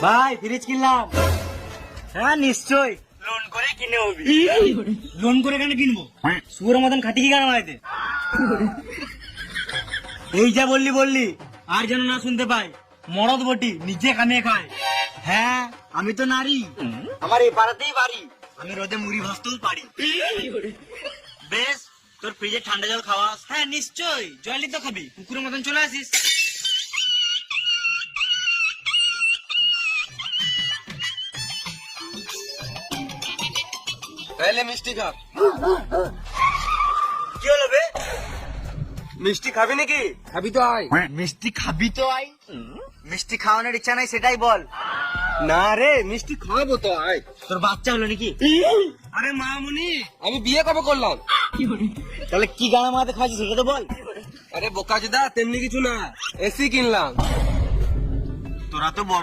ভাই ফ্রিজ কিনলাম। হ্যাঁ নিশ্চয়, লোন করে কিনে হবি। লোন করে কেন কিনবো? সুরের মতন খাটি কি কেন বাড়িতে? এই যা বললি আর যেন না শুনতে পাই। মরদ বটি, নিজে কামিয়ে খায়। হ্যাঁ আমি তো নারী, আমার এই পাড়াতেই বাড়ি, আমি রোদে মুড়ি ভাজতেও পারি। বেশ, তোর ফ্রিজে ঠান্ডা জল খাওয়াস? হ্যাঁ নিশ্চয়, জলই তো খাবি, কুকুরের মতন চলে আসিস। তাহলে মিষ্টি খা। কি হলো বে? মিষ্টি খাবি নাকি? খাবি তো আয়। মিষ্টি খাবি তো আই। মিষ্টি খাওয়ানোর ইচ্ছা নাই সেটাই বল। না রে, মিষ্টি খাওয়াবো তো আয়। তোর বাচ্চা হলো নাকি? আরে মামুনি, আমি বিয়ে কবে করলাম? তাহলে কি গানা মারাতে খাওয়াচ্ছিস সেটা তো বল। আরে বোকাচোদা, তেমনি কিছু না, এসি কিনলাম। তোরা তো বড়